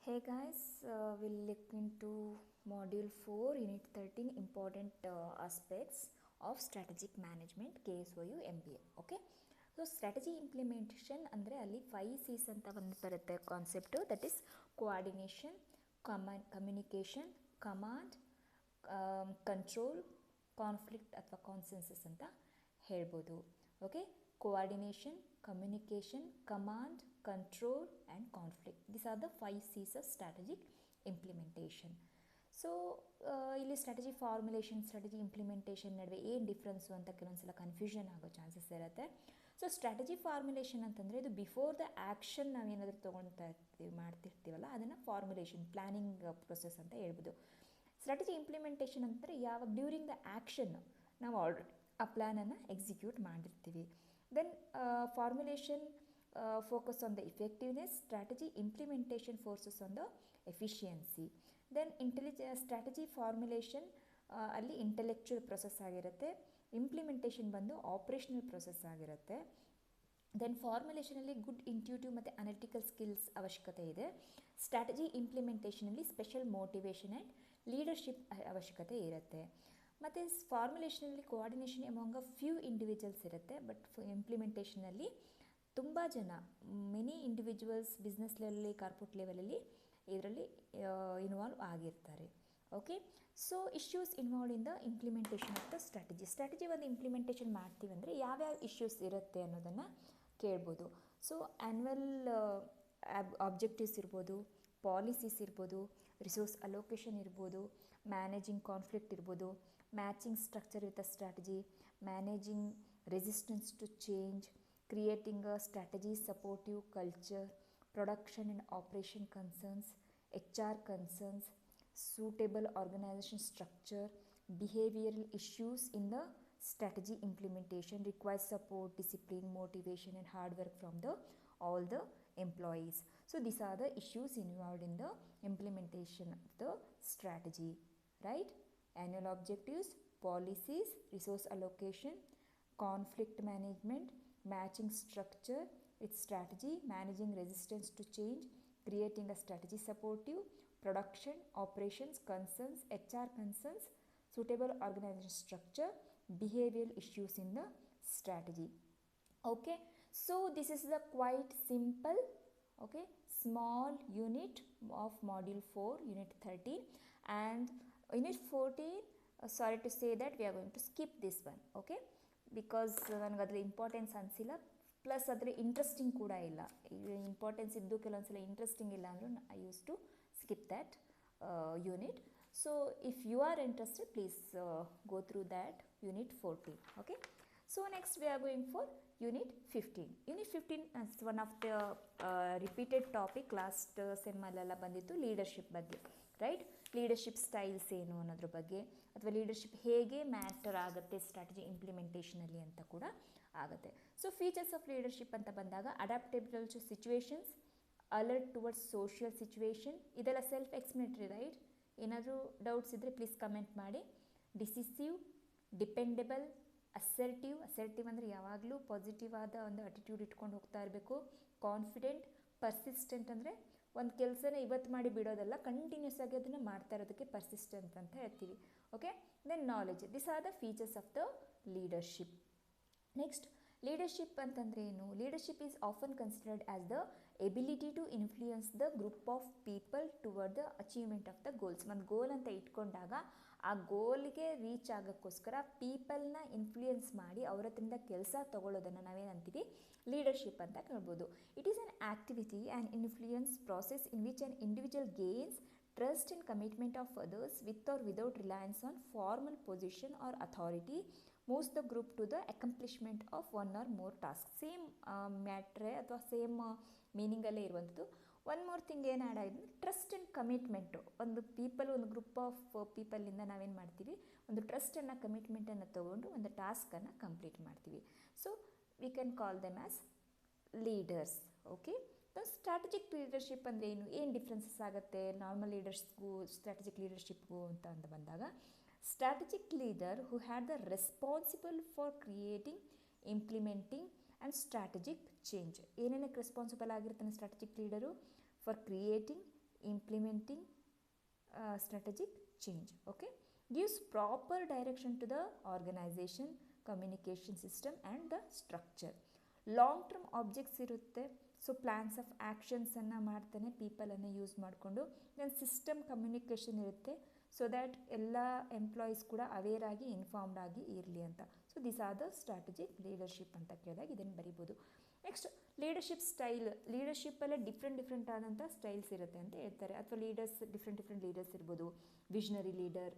Hey guys, we'll look into Module 4, Unit 13, important aspects of strategic management, KSOU MBA. Okay, so strategy implementation ಅಂದರೆ ಅಲ್ಲಿ 5 C's ಅಂತ ಒಂದು ಬರುತ್ತೆ concept, that is coordination, communication, command, control, conflict ಅಥವಾ consensus ಅಂತ ಹೇಳ್ಬೋದು. Okay, coordination, communication, command, control and conflict. These are the 5 C's of strategic implementation. So ಇಲ್ಲಿ strategy formulation, strategy implementation ನಡುವೆ ಏನು ಡಿಫ್ರೆನ್ಸು ಅಂತ ಕೆಲವೊಂದ್ಸಲ ಕನ್ಫ್ಯೂಷನ್ ಆಗೋ ಚಾನ್ಸಸ್ ಇರುತ್ತೆ. ಸೊ ಸ್ಟ್ರಾಟಜಿ ಫಾರ್ಮುಲೇಷನ್ ಅಂತಂದರೆ ಇದು ಬಿಫೋರ್ ದ ಆ್ಯಕ್ಷನ್ ನಾವೇನಾದರೂ ತೊಗೊಳ್ತಾ ಇರ್ತೀವಿ, ಮಾಡ್ತಿರ್ತೀವಲ್ಲ, ಅದನ್ನು ಫಾರ್ಮುಲೇಷನ್, ಪ್ಲ್ಯಾನಿಂಗ್ ಪ್ರೊಸೆಸ್ ಅಂತ ಹೇಳ್ಬೋದು. ಸ್ಟ್ರಾಟಜಿ ಇಂಪ್ಲಿಮೆಂಟೇಷನ್ ಅಂತಂದರೆ ಯಾವಾಗ ಡ್ಯೂರಿಂಗ್ ದ ಆ್ಯಕ್ಷನ್ ನಾವು ಆಲ್ರೆಡಿ ಆ ಪ್ಲ್ಯಾನನ್ನು ಎಕ್ಸಿಕ್ಯೂಟ್ ಮಾಡಿರ್ತೀವಿ. Then formulation focus on the effectiveness, strategy implementation focuses on the efficiency. Then strategy formulation ಅಲ್ಲಿ ಇಂಟೆಲೆಕ್ಚುಯಲ್ ಪ್ರೊಸೆಸ್ ಆಗಿರುತ್ತೆ, ಇಂಪ್ಲಿಮೆಂಟೇಷನ್ ಬಂದು ಆಪ್ರೇಷನಲ್ ಪ್ರೊಸೆಸ್ ಆಗಿರುತ್ತೆ. ದೆನ್ ಫಾರ್ಮುಲೇಷನಲ್ಲಿ ಗುಡ್ ಇಂಟ್ಯೂಟಿವ್ ಮತ್ತು ಅನಾಲಿಟಿಕಲ್ ಸ್ಕಿಲ್ಸ್ ಅವಶ್ಯಕತೆ ಇದೆ. ಸ್ಟ್ರಾಟಜಿ ಇಂಪ್ಲಿಮೆಂಟೇಷನಲ್ಲಿ ಸ್ಪೆಷಲ್ ಮೋಟಿವೇಶನ್ ಆ್ಯಂಡ್ ಲೀಡರ್ಶಿಪ್ ಅವಶ್ಯಕತೆ ಇರುತ್ತೆ. ಮತ್ತು ಫಾರ್ಮುಲೇಷನಲ್ಲಿ coordination among a few individuals ಇರುತ್ತೆ, ಬಟ್ ಇಂಪ್ಲಿಮೆಂಟೇಷನಲ್ಲಿ ತುಂಬ ಜನ, ಮೆನಿ ಇಂಡಿವಿಜುವಲ್ಸ್ ಬಿಸ್ನೆಸ್ ಲೆವೆಲಲ್ಲಿ, ಕಾರ್ಪೊರೇಟ್ ಲೆವೆಲಲ್ಲಿ ಇದರಲ್ಲಿ ಇನ್ವಾಲ್ವ್ ಆಗಿರ್ತಾರೆ. Okay, so issues involve in the implementation of the strategy ಒಂದು ಇಂಪ್ಲಿಮೆಂಟೇಷನ್ ಮಾಡ್ತೀವಿ ಅಂದರೆ ಯಾವ್ಯಾವ ಇಶ್ಯೂಸ್ ಇರುತ್ತೆ ಅನ್ನೋದನ್ನು ಕೇಳ್ಬೋದು. ಸೊ ಆ್ಯನ್ಯುವಲ್ ಆಬ್ಜೆಕ್ಟಿವ್ಸ್ ಇರ್ಬೋದು, ಪಾಲಿಸೀಸ್ ಇರ್ಬೋದು, ರಿಸೋರ್ಸ್ ಅಲೋಕೇಶನ್ ಇರ್ಬೋದು, ಮ್ಯಾನೇಜಿಂಗ್ ಕಾನ್ಫ್ಲಿಕ್ಟ್ ಇರ್ಬೋದು, matching structure with a strategy, managing resistance to change, creating a strategy supportive culture, production and operation concerns, HR concerns, suitable organisation structure, behavioural issues in the strategy implementation requires support, discipline, motivation and hard work from all the employees. So these are the issues involved in the implementation of the strategy, right? Annual objectives, policies, resource allocation, conflict management, matching structure with strategy, managing resistance to change, creating a strategy supportive, production, operations, concerns, HR concerns, suitable organization structure, behavioral issues in the strategy. Okay, so this is the quite simple, okay, small unit of module 4, unit 13, and unit 14, sorry to say that we are going to skip this one, okay, because ನನಗೆ ಅದರ importance ಅನಿಸಿಲ್ಲ, plus ಅದರ interesting ಕೂಡ ಇಲ್ಲ. Importance ಇದ್ದು ಕೆಲವೊಂದ್ಸಲ interesting ಇಲ್ಲ ಅಂದರೂ I use to skip that unit. So if you are interested, please go through that unit 14. Okay, so next we are going for unit 15. Unit 15 is one of the repeated topic last sem ಅಲ್ಲೆಲ್ಲ ಬಂದಿತ್ತು, leadership ಬಗ್ಗೆ, right? Leadership styles ಏನು ಅನ್ನೋದ್ರ ಬಗ್ಗೆ, ಅಥವಾ leadership ಹೇಗೆ matter ಆಗುತ್ತೆ strategy ಇಂಪ್ಲಿಮೆಂಟೇಷನಲ್ಲಿ ಅಂತ ಕೂಡ ಆಗುತ್ತೆ. ಸೊ ಫೀಚರ್ಸ್ ಆಫ್ ಲೀಡರ್ಶಿಪ್ ಅಂತ ಬಂದಾಗ adaptable to situations, alert towards social situation, ಇದೆಲ್ಲ ಸೆಲ್ಫ್ ಎಕ್ಸ್ಪ್ಲೇನೇಟರಿ, ರೈಟ್? ಏನಾದರೂ ಡೌಟ್ಸ್ ಇದ್ದರೆ ಪ್ಲೀಸ್ ಕಮೆಂಟ್ ಮಾಡಿ. ಡಿಸಿಸಿವ್, ಡಿಪೆಂಡೆಬಲ್, ಅಸರ್ಟಿವ್ ಅಂದರೆ ಯಾವಾಗಲೂ ಪಾಸಿಟಿವ್ ಆದ ಒಂದು ಅಟಿಟ್ಯೂಡ್ ಇಟ್ಕೊಂಡು ಹೋಗ್ತಾ ಇರಬೇಕು. ಕಾನ್ಫಿಡೆಂಟ್, ಪರ್ಸಿಸ್ಟೆಂಟ್ ಅಂದರೆ ಒಂದು ಕೆಲಸನ ಇವತ್ತು ಮಾಡಿ ಬಿಡೋದಲ್ಲ, ಕಂಟಿನ್ಯೂಸ್ ಆಗಿ ಅದನ್ನು ಮಾಡ್ತಾ ಇರೋದಕ್ಕೆ ಪರ್ಸಿಸ್ಟೆಂಟ್ ಅಂತ ಹೇಳ್ತೀವಿ. Okay, then knowledge. This are the features of the leadership. Next, leadership ಅಂತಂದರೆ ಏನು? Leadership is often considered as the ability to influence the group of people toward the achievement of the goals. ಒಂದು goal ಅಂತ ಇಟ್ಕೊಂಡಾಗ ಆ ಗೋಲ್ಗೆ reach ಆಗೋಕ್ಕೋಸ್ಕರ ಪೀಪಲ್ನ influence ಮಾಡಿ ಅವ್ರ ಹತ್ರಿಂದ ಕೆಲಸ ತೊಗೊಳ್ಳೋದನ್ನು ನಾವೇನಂತೀವಿ? Leadership ಅಂತ ಹೇಳ್ಬೋದು. It is on activity and influence process in which on individual gains trust and commitment of others with or without reliance on formal position or authority, moves the group to the accomplishment of one or more tasks. Same ಮ್ಯಾಟ್ರೆ ಅಥವಾ same ಮೀನಿಂಗಲ್ಲೇ ಇರುವಂಥದ್ದು. One more thing ಏನು add ಆಗಿದೆ, trust and commitment. ಒಂದು group of ಪೀಪಲಿಂದ ನಾವೇನು ಮಾಡ್ತೀವಿ, ಒಂದು ಟ್ರಸ್ಟನ್ನು, ಕಮಿಟ್ಮೆಂಟನ್ನು ತೊಗೊಂಡು ಒಂದು ಟಾಸ್ಕನ್ನು ಕಂಪ್ಲೀಟ್ ಮಾಡ್ತೀವಿ. So we can call them as leaders. Okay, strategic leadership ಅಂದರೆ ಏನು ಡಿಫ್ರೆನ್ಸಸ್ ಆಗುತ್ತೆ ನಾರ್ಮಲ್ ಲೀಡರ್ಸ್ಗೂ ಸ್ಟ್ರಾಟಜಿಕ್ ಲೀಡರ್ಶಿಪ್ಗೂ ಅಂತ ಬಂದಾಗ, strategic leader who had the responsible for creating, implementing and strategic change. ಏನೇನಕ್ಕೆ ರೆಸ್ಪಾನ್ಸಿಬಲ್ ಆಗಿರ್ತಾನೆ strategic leader? For creating, implementing strategic change. Okay, gives proper direction to the organization, communication system and the structure. Long term objects ಇರುತ್ತೆ. So plans of ಆ್ಯಕ್ಷನ್ಸನ್ನು ಮಾಡ್ತಾನೆ ಪೀಪಲನ್ನು use ಮಾಡಿಕೊಂಡು. Then system communication ಇರುತ್ತೆ, so that ಎಲ್ಲ employees ಕೂಡ aware ಆಗಿ informed ಆಗಿ ಇರಲಿ ಅಂತ. So this are the strategic leadership ಅಂತ ಕೇಳಿದಾಗ ಇದನ್ನು ಬರಿಬೋದು. Next leadership style. ಲೀಡರ್ಶಿಪ್ಪಲ್ಲೇ ಡಿಫ್ರೆಂಟ್ ಆದಂಥ ಸ್ಟೈಲ್ಸ್ ಇರುತ್ತೆ ಅಂತ ಹೇಳ್ತಾರೆ, ಅಥವಾ ಲೀಡರ್ಸ್ ಡಿಫ್ರೆಂಟ್ ಲೀಡರ್ಸ್ ಇರ್ಬೋದು. ವಿಷನರಿ ಲೀಡರ್,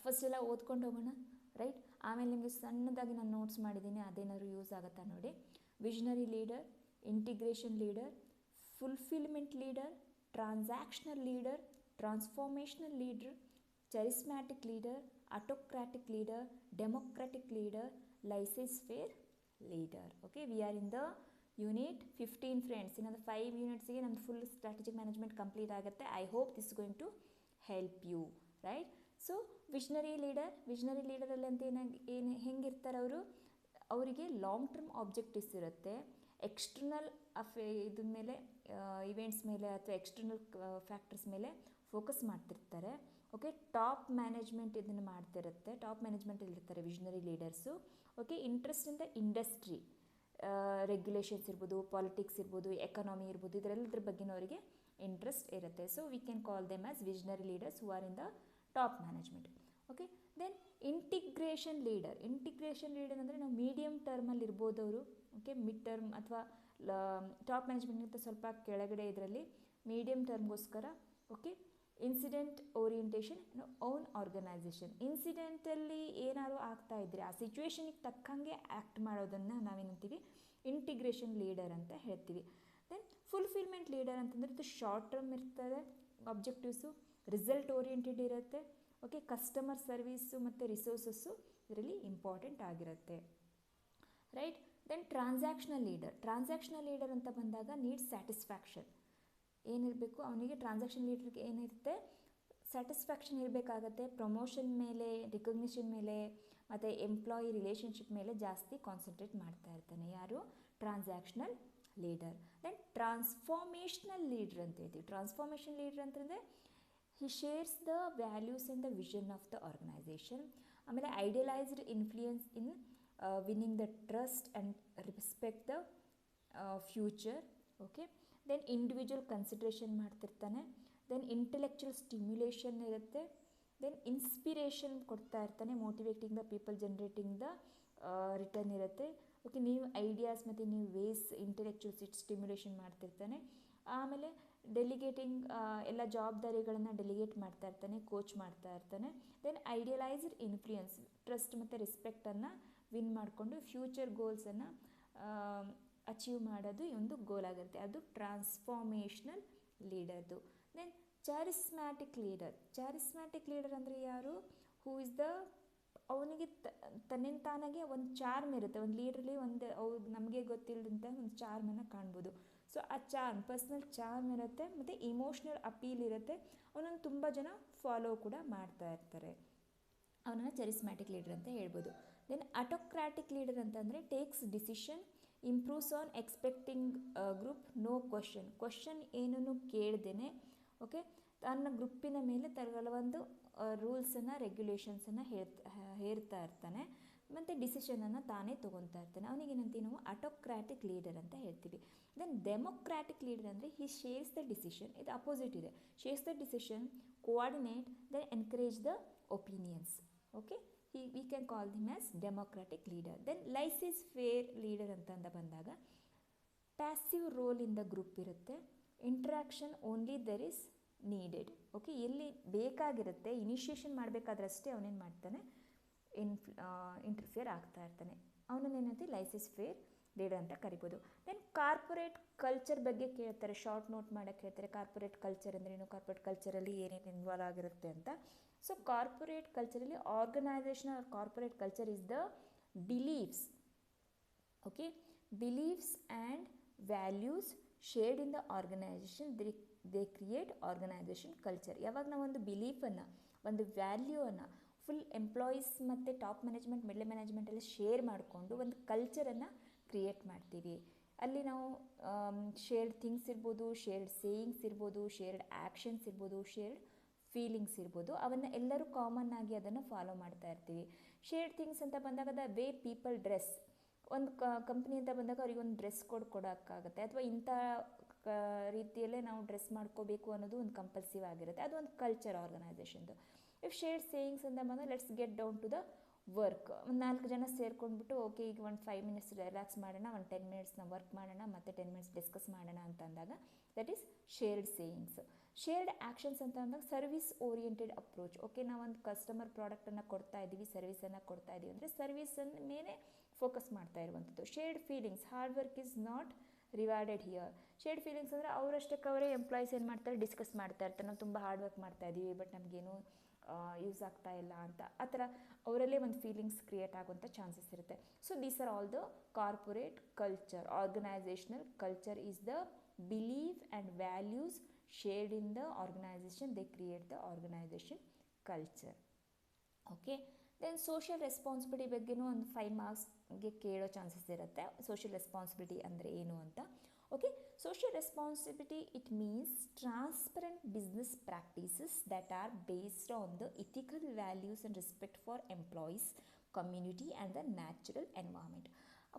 ಫಸ್ಟ್ ಎಲ್ಲ ಓದ್ಕೊಂಡು ಹೋಗೋಣ, ರೈಟ್? ಆಮೇಲೆ ನಿಮಗೆ ಸಣ್ಣದಾಗಿ ನಾನು ನೋಟ್ಸ್ ಮಾಡಿದ್ದೀನಿ, ಅದೇನಾದ್ರು ಯೂಸ್ ಆಗುತ್ತಾ ನೋಡಿ. Visionary leader, integration leader, fulfilment leader, transactional leader, transformational leader, charismatic leader, autocratic leader, democratic leader, laissez-faire leader. Okay, we are in the unit 15 friends. ಇನ್ನೊಂದು 5 ಯೂನಿಟ್ಸ್ಗೆ ನಮ್ದು ಫುಲ್ ಸ್ಟ್ರಾಟಜಿಕ್ ಮ್ಯಾನೇಜ್ಮೆಂಟ್ ಕಂಪ್ಲೀಟ್ ಆಗುತ್ತೆ. I hope this going to help you, right? So visionary ಲೀಡರಲ್ಲಿ ಅಂತ ಹೆಂಗಿರ್ತಾರೆ ಅವರು? ಅವರಿಗೆ long term objectives ಇರುತ್ತೆ. ಎಕ್ಸ್ಟರ್ನಲ್ ಇದ್ರ ಮೇಲೆ, ಇವೆಂಟ್ಸ್ ಮೇಲೆ ಅಥವಾ ಎಕ್ಸ್ಟರ್ನಲ್ ಫ್ಯಾಕ್ಟರ್ಸ್ ಮೇಲೆ ಫೋಕಸ್ ಮಾಡ್ತಿರ್ತಾರೆ. ಓಕೆ, ಟಾಪ್ ಮ್ಯಾನೇಜ್ಮೆಂಟ್ ಇದನ್ನು ಮಾಡ್ತಿರುತ್ತೆ. ಟಾಪ್ ಮ್ಯಾನೇಜ್ಮೆಂಟಲ್ಲಿ ಇರ್ತಾರೆ visionary leaders. Okay, interest in the industry, regulations ಇರ್ಬೋದು, ಪಾಲಿಟಿಕ್ಸ್ ಇರ್ಬೋದು, ಎಕನಾಮಿ ಇರ್ಬೋದು, ಇದರೆಲ್ಲದ್ರ ಬಗ್ಗೆನೂ ಅವರಿಗೆ ಇಂಟ್ರೆಸ್ಟ್ ಇರುತ್ತೆ. So we can call them as visionary leaders who are in the top management. Okay, then integration leader ಅಂದರೆ ನಾವು ಮೀಡಿಯಮ್ ಟರ್ಮಲ್ಲಿ ಇರ್ಬೋದು ಅವರು. ಓಕೆ, ಮಿಡ್ ಟರ್ಮ್ ಅಥವಾ ಟಾಪ್ ಮ್ಯಾನೇಜ್ಮೆಂಟ್ಗಿಂತ ಸ್ವಲ್ಪ ಕೆಳಗಡೆ ಇದರಲ್ಲಿ ಮೀಡಿಯಮ್ ಟರ್ಮ್ಗೋಸ್ಕರ. Okay, incident orientation, own organization. ಇನ್ಸಿಡೆಂಟಲ್ಲಿ ಏನಾದ್ರು ಆಗ್ತಾ ಇದ್ದರೆ ಆ ಸಿಚುವೇಶನಿಗೆ ತಕ್ಕಂಗೆ ಆ್ಯಕ್ಟ್ ಮಾಡೋದನ್ನು ನಾವೇನಂತೀವಿ ಇಂಟಿಗ್ರೇಷನ್ ಲೀಡರ್ ಅಂತ ಹೇಳ್ತೀವಿ. ದೆನ್ ಫುಲ್ಫಿಲ್ಮೆಂಟ್ ಲೀಡರ್ ಅಂತಂದರೆ ಇದು ಶಾರ್ಟ್ ಟರ್ಮ್ ಇರ್ತದೆ ಆಬ್ಜೆಕ್ಟಿವ್ಸು, ರಿಸಲ್ಟ್ ಓರಿಯೆಂಟೆಡ್ ಇರುತ್ತೆ. ಓಕೆ, ಕಸ್ಟಮರ್ ಸರ್ವೀಸು ಮತ್ತು ರಿಸೋರ್ಸಸ್ಸು ಇದರಲ್ಲಿ ಇಂಪಾರ್ಟೆಂಟ್ ಆಗಿರುತ್ತೆ, ರೈಟ್? ದೆನ್ ಟ್ರಾನ್ಸಾಕ್ಷನಲ್ ಲೀಡರ್ ಅಂತ ಬಂದಾಗ ನೀಡ್ಸ್ ಸ್ಯಾಟಿಸ್ಫ್ಯಾಕ್ಷನ್. ಏನಿರಬೇಕು ಅವನಿಗೆ? ಟ್ರಾನ್ಸಾಕ್ಷನ್ ಲೀಡರ್ಗೆ ಏನಿರುತ್ತೆ? ಸ್ಯಾಟಿಸ್ಫ್ಯಾಕ್ಷನ್ ಇರಬೇಕಾಗತ್ತೆ. ಪ್ರಮೋಷನ್ ಮೇಲೆ, ರಿಕಗ್ನಿಷನ್ ಮೇಲೆ ಮತ್ತು ಎಂಪ್ಲಾಯಿ ರಿಲೇಷನ್ಶಿಪ್ ಮೇಲೆ ಜಾಸ್ತಿ ಕಾನ್ಸಂಟ್ರೇಟ್ ಮಾಡ್ತಾ ಇರ್ತಾನೆ. ಯಾರು? Transactional leader. Then transformational leader ಅಂತ ಹೇಳ್ತೀವಿ. ಟ್ರಾನ್ಸ್ಫಾರ್ಮೇಷನ್ ಲೀಡರ್ ಅಂತಂದರೆ he shares the values and the vision of the organization. ಆಮೇಲೆ idealised influence in winning the trust and respect the future. Okay, then individual consideration ಮಾಡ್ತಿರ್ತಾನೆ. Then intellectual stimulation ಇರುತ್ತೆ. Then inspiration ಕೊಡ್ತಾ ಇರ್ತಾನೆ, motivating the people, generating the return ಇರುತ್ತೆ. Okay, ನೀವು ideas ಮತ್ತು ನೀವು ways intellectual stimulation ಮಾಡ್ತಿರ್ತಾನೆ. ಆಮೇಲೆ ಡೆಲಿಗೇಟಿಂಗ್, ಎಲ್ಲ ಜವಾಬ್ದಾರಿಗಳನ್ನು ಡೆಲಿಗೇಟ್ ಮಾಡ್ತಾ ಇರ್ತಾನೆ, ಕೋಚ್ ಮಾಡ್ತಾ ಇರ್ತಾನೆ. ದೆನ್ ಐಡಿಯಲೈಸ್ಡ್ ಇನ್ಫ್ಲೂಯೆನ್ಸ್, ಟ್ರಸ್ಟ್ ಮತ್ತು ರೆಸ್ಪೆಕ್ಟನ್ನು ವಿನ್ ಮಾಡಿಕೊಂಡು ಫ್ಯೂಚರ್ ಗೋಲ್ಸನ್ನು ಅಚೀವ್ ಮಾಡೋದು ಒಂದು ಗೋಲ್ ಆಗುತ್ತೆ. ಅದು ಟ್ರಾನ್ಸ್ಫಾರ್ಮೇಷನಲ್ ಲೀಡರ್ದು. ದೆನ್ ಚಾರಿಸ್ಮ್ಯಾಟಿಕ್ ಲೀಡರ್ ಅಂದರೆ ಯಾರು? ಹೂ ಇಸ್ ದ, ಅವನಿಗೆ ತನ್ನಿಂದ ತಾನಾಗೆ ಒಂದು ಚಾರ್ಮ್ ಇರುತ್ತೆ. ಒಂದು ಲೀಡ್ರಲ್ಲಿ ನಮಗೆ ಗೊತ್ತಿಲ್ಲದಂಥ ಒಂದು ಚಾರ್ಮನ್ನು ಕಾಣ್ಬೋದು. ಸೊ ಆ ಚಾರ್ಮ್, ಪರ್ಸ್ನಲ್ ಚಾರ್ಮ್ ಇರುತ್ತೆ ಮತ್ತು ಇಮೋಷ್ನಲ್ ಅಪೀಲ್ ಇರುತ್ತೆ. ಅವನನ್ನು ತುಂಬ ಜನ ಫಾಲೋ ಕೂಡ ಮಾಡ್ತಾ ಇರ್ತಾರೆ. ಅವನನ್ನು ಚಾರಿಸ್ಮ್ಯಾಟಿಕ್ ಲೀಡರ್ ಅಂತ ಹೇಳ್ಬೋದು. ದೆನ್ ಆಟೋಕ್ರಾಟಿಕ್ ಲೀಡರ್ ಅಂತಂದರೆ takes decision, improves on expecting group, no question ಏನೂ ಕೇಳ್ದೇನೆ. ಓಕೆ, ತನ್ನ ಗ್ರೂಪಿನ ಮೇಲೆ ಕೆಲವೊಂದು ರೂಲ್ಸನ್ನು, ರೆಗ್ಯುಲೇಷನ್ಸನ್ನು ಹೇರ್ತಾ ಇರ್ತಾನೆ ಮತ್ತು ಡಿಸಿಷನನ್ನು ತಾನೇ ತೊಗೊತಾ ಇರ್ತಾನೆ. ಅವನಿಗೇನಂತೀವಿ ನಾವು ಆಟೋಕ್ರಾಟಿಕ್ ಲೀಡರ್ ಅಂತ ಹೇಳ್ತೀವಿ. ದೆನ್ ಡೆಮೋಕ್ರಾಟಿಕ್ ಲೀಡರ್ ಅಂದರೆ ಹಿ ಶೇರ್ಸ್ ದ ಡಿಸಿಷನ್. ಇದು ಅಪೋಸಿಟ್ ಇದೆ. Shares the decision, coordinate, then encourage the opinions. Okay, we can call them as democratic leader. Then laissez-faire leader ಅಂತ ಬಂದಾಗ passive role in the group ಇರುತ್ತೆ. Interaction only there is needed. Okay, ಎಲ್ಲಿ ಬೇಕಾಗಿರುತ್ತೆ, initiation ಮಾಡಬೇಕಾದ್ರಷ್ಟೇ ಅವನೇನು ಮಾಡ್ತಾನೆ, interfere ಆಗ್ತಾ ಇರ್ತಾನೆ. ಅವನನ್ನೇನಂತೀವಿ ಲೈಸೆಸ್-ಫೇರ್ leader ಅಂತ ಕರಿಬೋದು. ದೆನ್ ಕಾರ್ಪೊರೇಟ್ ಕಲ್ಚರ್ ಬಗ್ಗೆ ಕೇಳ್ತಾರೆ, ಶಾರ್ಟ್ ನೋಟ್ ಮಾಡೋಕ್ಕೆ ಹೇಳ್ತಾರೆ. ಕಾರ್ಪೊರೇಟ್ ಕಲ್ಚರ್ ಅಂದರೆ ಏನು, ಕಾರ್ಪೊರೇಟ್ ಕಲ್ಚರಲ್ಲಿ ಏನೇನು ಇನ್ವಾಲ್ವ್ ಆಗಿರುತ್ತೆ ಅಂತ. ಸೊ ಕಾರ್ಪೊರೇಟ್ ಕಲ್ಚರಲ್ಲಿ organisation or corporate culture is the beliefs. Okay, beliefs and values shared in the organisation, they create organisation culture. ಯಾವಾಗ ನಾವು ಒಂದು ಬಿಲೀಫನ್ನು, ಒಂದು ವ್ಯಾಲ್ಯೂವನ್ನು ಫುಲ್ ಎಂಪ್ಲಾಯೀಸ್ ಮತ್ತು ಟಾಪ್ ಮ್ಯಾನೇಜ್ಮೆಂಟ್, ಮಿಡ್ಲ್ ಮ್ಯಾನೇಜ್ಮೆಂಟಲ್ಲಿ ಶೇರ್ ಮಾಡಿಕೊಂಡು ಒಂದು ಕಲ್ಚರನ್ನು ಕ್ರಿಯೇಟ್ ಮಾಡ್ತೀವಿ. ಅಲ್ಲಿ ನಾವು ಶೇರ್ಡ್ ಥಿಂಗ್ಸ್ ಇರ್ಬೋದು, ಶೇರ್ಡ್ ಸೇಯಿಂಗ್ಸ್ ಇರ್ಬೋದು, ಶೇರ್ಡ್ ಆ್ಯಕ್ಷನ್ಸ್ ಇರ್ಬೋದು, ಶೇರ್ಡ್ ಫೀಲಿಂಗ್ಸ್ ಇರ್ಬೋದು, ಅವನ್ನು ಎಲ್ಲರೂ ಕಾಮನ್ ಆಗಿ ಅದನ್ನು ಫಾಲೋ ಮಾಡ್ತಾ ಇರ್ತೀವಿ. ಶೇರ್ಡ್ ಥಿಂಗ್ಸ್ ಅಂತ ಬಂದಾಗ ದ ವೇ ಪೀಪಲ್ ಡ್ರೆಸ್, ಒಂದು ಕಂಪ್ನಿ ಅಂತ ಬಂದಾಗ ಅವ್ರಿಗೆ ಒಂದು ಡ್ರೆಸ್ ಕೋಡ್ ಕೊಡೋಕ್ಕಾಗುತ್ತೆ, ಅಥವಾ ಇಂಥ ರೀತಿಯಲ್ಲೇ ನಾವು ಡ್ರೆಸ್ ಮಾಡ್ಕೋಬೇಕು ಅನ್ನೋದು ಒಂದು ಕಂಪಲ್ಸಿವ್ ಆಗಿರುತ್ತೆ, ಅದು ಒಂದು ಕಲ್ಚರ್ ಆರ್ಗನೈಸೇಷನ್ದು. ಇಫ್ ಶೇರ್ಡ್ ಸೇಯಿಂಗ್ಸ್ ಅಂತ ಬಂದಾಗ let's get down to the work, ಒಂದು 4 ಜನ ಸೇರ್ಕೊಂಡ್ಬಿಟ್ಟು ಓಕೆ ಈಗ ಒಂದು 5 ಮಿನಿಟ್ಸ್ ರಿಲ್ಯಾಕ್ಸ್ ಮಾಡೋಣ, ಒಂದು 10 ಮಿನಿಟ್ಸ್ನ ವರ್ಕ್ ಮಾಡೋಣ, ಮತ್ತು 10 ಮಿನಿಟ್ಸ್ ಡಿಸ್ಕಸ್ ಮಾಡೋಣ ಅಂತ ಅಂದಾಗ that is shared sayings. Shared actions ಅಂತ ಅಂದಾಗ ಸರ್ವಿಸ್ ಓರಿಯೆಂಟೆಡ್ ಅಪ್ರೋಚ್. ಓಕೆ, ನಾವೊಂದು ಕಸ್ಟಮರ್ ಪ್ರಾಡಕ್ಟನ್ನು ಕೊಡ್ತಾ ಇದ್ದೀವಿ, ಸರ್ವಿಸನ್ನು ಕೊಡ್ತಾ ಇದ್ದೀವಿ ಅಂದರೆ ಸರ್ವಿಸನ್ನು ಮೇಲೆ ಫೋಕಸ್ ಮಾಡ್ತಾ ಇರುವಂಥದ್ದು. Shared feelings, hard work is not rewarded here. Shared feelings ಅಂದರೆ ಅವರಷ್ಟಕ್ಕೆ ಅವರೇ ಎಂಪ್ಲಾಯೀಸ್ ಏನು ಮಾಡ್ತಾರೆ, ಡಿಸ್ಕಸ್ ಮಾಡ್ತಾ ಇರ್ತಾರೆ, ನಾವು ತುಂಬ ಹಾರ್ಡ್ ವರ್ಕ್ ಮಾಡ್ತಾ ಇದ್ದೀವಿ ಬಟ್ ನಮಗೇನು ಯೂಸ್ ಆಗ್ತಾ ಇಲ್ಲ ಅಂತ, ಆ ಥರ ಅವರಲ್ಲೇ ಒಂದು ಫೀಲಿಂಗ್ಸ್ ಕ್ರಿಯೇಟ್ ಆಗುವಂಥ ಚಾನ್ಸಸ್ ಇರುತ್ತೆ. So these are all the corporate culture. Organisational culture is the believe and values shared in the organization, they create the organization culture. Okay, then social responsibility ಬಗ್ಗೆನೂ ಒಂದು 5 ಮಾರ್ಕ್ಸ್ಗೆ ಕೇಳೋ ಚಾನ್ಸಸ್ ಇರುತ್ತೆ. Social responsibility ಅಂದರೆ ಏನು ಅಂತ. Okay, social responsibility it means transparent business practices that are based on the ethical values and respect for employees, community and the natural environment.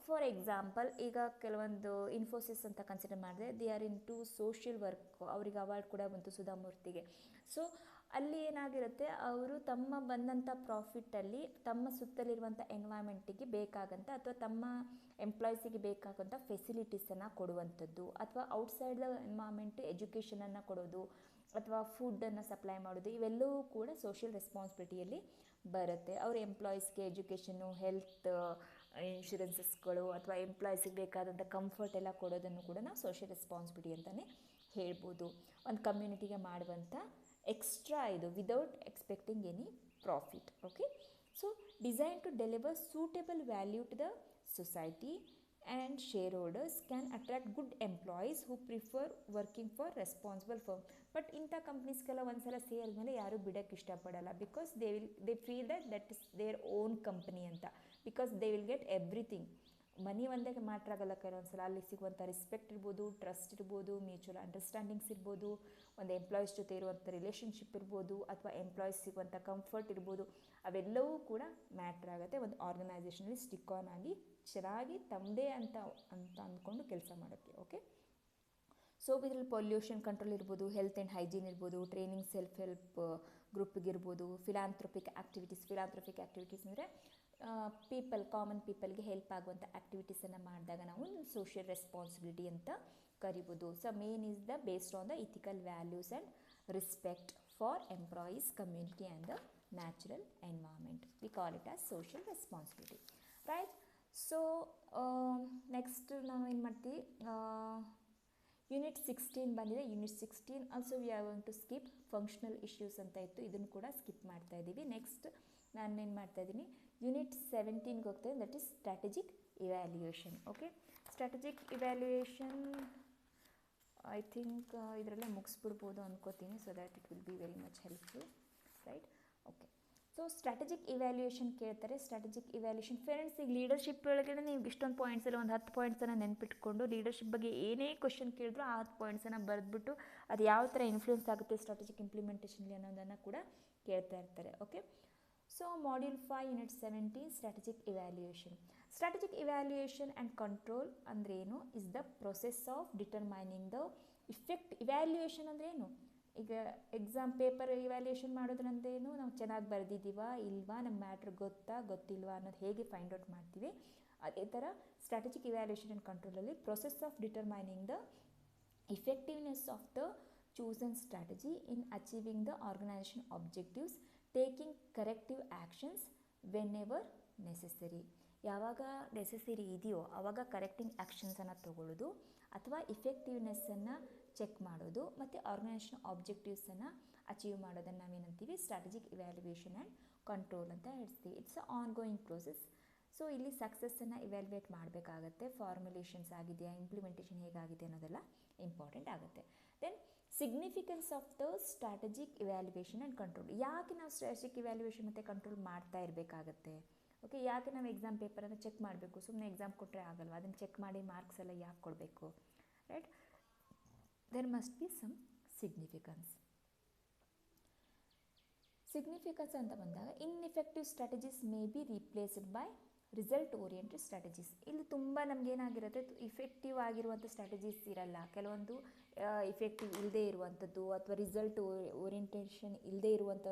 For example, ಈಗ ಕೆಲವೊಂದು ಇನ್ಫೋಸಿಸ್ ಅಂತ ಕನ್ಸಿಡರ್ ಮಾಡಿದ್ರೆ they are into social work, ಅವರಿಗೆ award ಕೂಡ ಬಂತು ಸುಧಾಮೂರ್ತಿಗೆ. So ಅಲ್ಲಿ ಏನಾಗಿರುತ್ತೆ, ಅವರು ತಮ್ಮ ಬಂದಂಥ ಪ್ರಾಫಿಟ್ಟಲ್ಲಿ ತಮ್ಮ ಸುತ್ತಲಿರುವಂಥ ಎನ್ವೈರ್ಮೆಂಟಿಗೆ ಬೇಕಾಗಂಥ ಅಥವಾ ತಮ್ಮ ಎಂಪ್ಲಾಯೀಸಿಗೆ ಬೇಕಾಗಂಥ ಫೆಸಿಲಿಟೀಸನ್ನು ಕೊಡುವಂಥದ್ದು, ಅಥವಾ ಔಟ್ಸೈಡ್ ದ ಎನ್ವೈರ್ಮೆಂಟ್ ಎಜುಕೇಷನನ್ನು ಕೊಡೋದು, ಅಥವಾ ಫುಡ್ಡನ್ನು ಸಪ್ಲೈ ಮಾಡೋದು, ಇವೆಲ್ಲವೂ ಕೂಡ ಸೋಷಿಯಲ್ ರೆಸ್ಪಾನ್ಸಿಬಿಲಿಟಿಯಲ್ಲಿ ಬರುತ್ತೆ. ಅವ್ರ ಎಂಪ್ಲಾಯೀಸ್ಗೆ ಎಜುಕೇಷನ್ನು, ಹೆಲ್ತ್ ಇನ್ಶೂರೆನ್ಸಸ್ಗಳು, ಅಥವಾ ಎಂಪ್ಲಾಯೀಸಿಗೆ ಬೇಕಾದಂಥ ಕಂಫರ್ಟ್ ಎಲ್ಲ ಕೊಡೋದನ್ನು ಕೂಡ ನಾವು ಸೋಷಿಯಲ್ ರೆಸ್ಪಾನ್ಸಿಬಿಲಿಟಿ ಅಂತಲೇ ಹೇಳ್ಬೋದು. ಒಂದು ಕಮ್ಯುನಿಟಿಗೆ ಮಾಡುವಂಥ ಎಕ್ಸ್ಟ್ರಾ ಇದು without expecting any profit. Okay, so design to deliver suitable value to the society and shareholders can attract good employees who prefer working for responsible firm. But ಇಂಥ ಕಂಪ್ನೀಸ್ಗೆಲ್ಲ ಒಂದು ಸಲ ಸೇರಿದ್ಮೇಲೆ ಯಾರೂ ಬಿಡೋಕ್ಕೆ ಇಷ್ಟಪಡಲ್ಲ, because they feel that is their own company ಅಂತ, because they will get everything. Money ಒಂದೇ ಮ್ಯಾಟ್ರ್ ಆಗಲ್ಲ, ಕೆಲವೊಂದ್ಸಲ ಅಲ್ಲಿ ಸಿಗುವಂಥ ರೆಸ್ಪೆಕ್ಟ್ ಇರ್ಬೋದು, ಟ್ರಸ್ಟ್ ಇರ್ಬೋದು, ಮ್ಯೂಚುವಲ್ ಅಂಡರ್ಸ್ಟ್ಯಾಂಡಿಂಗ್ಸ್ ಇರ್ಬೋದು, ಒಂದು ಎಂಪ್ಲಾಯೀಸ್ ಜೊತೆ ಇರುವಂಥ ರಿಲೇಷನ್ಶಿಪ್ ಇರ್ಬೋದು, ಅಥವಾ ಎಂಪ್ಲಾಯೀಸ್ ಸಿಗುವಂಥ ಕಂಫರ್ಟ್ ಇರ್ಬೋದು, ಅವೆಲ್ಲವೂ ಕೂಡ ಮ್ಯಾಟ್ರ್ ಆಗುತ್ತೆ ಒಂದು ಆರ್ಗನೈಸೇಷನಲ್ಲಿ ಸ್ಟಿಕ್ ಆನ್ ಆಗಿ ಚೆನ್ನಾಗಿ ತಮ್ಮದೇ ಅಂತ ಅಂದ್ಕೊಂಡು ಕೆಲಸ ಮಾಡೋಕ್ಕೆ. ಓಕೆ, ಸೊ ಇದರಲ್ಲಿ ಪೊಲ್ಯೂಷನ್ ಕಂಟ್ರೋಲ್ ಇರ್ಬೋದು, ಹೆಲ್ತ್ ಆ್ಯಂಡ್ ಹೈಜೀನ್ ಇರ್ಬೋದು, ಟ್ರೈನಿಂಗ್, ಸೆಲ್ಫ್ ಹೆಲ್ಪ್ ಗ್ರೂಪ್ಗಿರ್ಬೋದು, ಫಿಲಾಂಥ್ರಪಿಕ್ ಆ್ಯಕ್ಟಿವಿಟೀಸ್ ಅಂದರೆ ಕಾಮನ್ ಪೀಪಲ್ಗೆ ಹೆಲ್ಪ್ ಆಗುವಂಥ ಆ್ಯಕ್ಟಿವಿಟೀಸನ್ನು ಮಾಡಿದಾಗ ನಾವು ಸೋಷಿಯಲ್ ರೆಸ್ಪಾನ್ಸಿಬಿಲಿಟಿ ಅಂತ ಕರಿಬೋದು. So main is the based on the ethical values and respect for employees, community and the natural environment. We call it as social responsibility, right. So next ನಾವು ಏನು ಮಾಡ್ತೀವಿ, unit 16 ಬಂದಿದೆ. Unit 16 also we are going to skip. Functional issues ಅಂತ ಇತ್ತು, ಇದನ್ನು ಕೂಡ skip ಮಾಡ್ತಾ ಇದ್ದೀವಿ. ನೆಕ್ಸ್ಟ್ ನಾನು ಏನು ಮಾಡ್ತಾ ಇದ್ದೀನಿ, ಯೂನಿಟ್ 17ಗೆ ಹೋಗ್ತಾ that is strategic evaluation. Okay, strategic evaluation I think ಇದರಲ್ಲೇ ಮುಗಿಸ್ಬಿಡ್ಬೋದು ಅನ್ಕೋತೀನಿ, so that it will be very much helpful, right. Okay, so strategic evaluation ಕೇಳ್ತಾರೆ. ಸ್ಟ್ರಾಟಜಿಕ್ ಇವ್ಯಾಲ್ಯೂಯೇಷನ್ ಫ್ರೆಂಡ್ಸ್, ಈಗ ಲೀಡರ್ಶಿಪ್ ಒಳಗಡೆ ನೀವು ಇಷ್ಟೊಂದು ಪಾಯಿಂಟ್ಸಲ್ಲಿ ಒಂದು 10 ಪಾಯಿಂಟ್ಸನ್ನು ನೆನ್ಪಿಟ್ಕೊಂಡು ಲೀಡರ್ಶಿಪ್ ಬಗ್ಗೆ ಏನೇ ಕ್ವಶನ್ ಕೇಳಿದ್ರು ಆ 10 ಪಾಯಿಂಟ್ಸನ್ನು ಬರೆದ್ಬಿಟ್ಟು ಅದು ಯಾವ ಥರ ಇನ್ಫ್ಲೂಯೆನ್ಸ್ ಆಗುತ್ತೆ ಸ್ಟ್ರಾಟಜಿಕ್ ಇಂಪ್ಲಿಮೆಂಟೇಷನ್ಲಿ ಅನ್ನೋದನ್ನು ಕೂಡ ಕೇಳ್ತಾ ಇರ್ತಾರೆ. Okay, so module 5 unit 17 strategic evaluation. Strategic evaluation and control ಅಂದ್ರೇನು? Is the process of determining the effect. Evaluation ಅಂದ್ರೇನು? ಈಗ ಎಕ್ಸಾಮ್ ಪೇಪರ್ ಇವ್ಯಾಲ್ಯೂಯೇಷನ್ ಮಾಡೋದ್ರಂದ್ರೇನು? ನಾವು ಚೆನ್ನಾಗಿ ಬರೆದಿದ್ದೀವಾ ಇಲ್ವಾ, ನಮ್ಮ ಮ್ಯಾಟ್ರ್ ಗೊತ್ತಿಲ್ವಾ ಅನ್ನೋದು ಹೇಗೆ ಫೈಂಡ್ ಔಟ್ ಮಾಡ್ತೀವಿ, ಅದೇ ಥರ ಸ್ಟ್ರಾಟಜಿಕ್ ಇವ್ಯಾಲ್ಯೂಯೇಷನ್ ಆ್ಯಂಡ್ ಕಂಟ್ರೋಲಲ್ಲಿ process of determining the effectiveness of the chosen strategy in achieving the organization objectives, taking corrective actions whenever necessary. ಯಾವಾಗ ನೆಸೆಸರಿ ಇದೆಯೋ ಆವಾಗ ಕರೆಕ್ಟಿಂಗ್ ಆ್ಯಕ್ಷನ್ಸನ್ನು ತಗೊಳ್ಳೋದು, ಅಥವಾ ಇಫೆಕ್ಟಿವ್ನೆಸ್ಸನ್ನು ಚೆಕ್ ಮಾಡೋದು, ಮತ್ತು ಆರ್ಗನೈಸೇಷನ್ ಆಬ್ಜೆಕ್ಟಿವ್ಸನ್ನು ಅಚೀವ್ ಮಾಡೋದನ್ನು ನಾವೇನಂತೀವಿ ಸ್ಟ್ರಾಟಜಿಕ್ ಇವ್ಯಾಲ್ಯೂಯೇಷನ್ ಆ್ಯಂಡ್ ಕಂಟ್ರೋಲ್ ಅಂತ ಹೇಳ್ತೀವಿ. It's a ongoing process. So ಇಲ್ಲಿ ಸಕ್ಸಸ್ಸನ್ನು ಇವ್ಯಾಲ್ಯೂಯೇಟ್ ಮಾಡಬೇಕಾಗತ್ತೆ, ಫಾರ್ಮುಲೇಷನ್ಸ್ ಆಗಿದೆಯಾ, ಇಂಪ್ಲಿಮೆಂಟೇಷನ್ ಹೇಗಾಗಿದೆ ಅನ್ನೋದೆಲ್ಲ ಇಂಪಾರ್ಟೆಂಟ್ ಆಗುತ್ತೆ. Then significance of the strategic evaluation and control. ಯಾಕೆ ನಾವು ಸ್ಟ್ರಾಟಜಿಕ್ ಇವ್ಯಾಲ್ಯೂಯೇಷನ್ ಮತ್ತು ಕಂಟ್ರೋಲ್ ಮಾಡ್ತಾ ಇರಬೇಕಾಗತ್ತೆ ಓಕೆ, ಯಾಕೆ ನಾವು ಎಕ್ಸಾಮ್ ಪೇಪರನ್ನು ಚೆಕ್ ಮಾಡಬೇಕು? ಸುಮ್ಮನೆ ಎಕ್ಸಾಮ್ ಕೊಟ್ಟರೆ ಆಗಲ್ವ, ಅದನ್ನು ಚೆಕ್ ಮಾಡಿ ಮಾರ್ಕ್ಸ್ ಎಲ್ಲ ಯಾಕೆ ಕೊಡಬೇಕು, right? There must be some significance. Significance ಅಂತ ಬಂದಾಗ ineffective strategies may be replaced by result oriented strategies. ಇಲ್ಲಿ ತುಂಬ ನಮಗೇನಾಗಿರುತ್ತೆ, ಇಫೆಕ್ಟಿವ್ ಆಗಿರುವಂಥ ಸ್ಟ್ರಾಟಜೀಸ್ ಇರಲ್ಲ, ಕೆಲವೊಂದು ಇಫೆಕ್ಟಿವ್ ಇಲ್ಲದೇ ಇರುವಂಥದ್ದು ಅಥವಾ ರಿಸಲ್ಟ್ ಓರಿಯೆಂಟೇಷನ್ ಇಲ್ಲದೇ ಇರುವಂಥ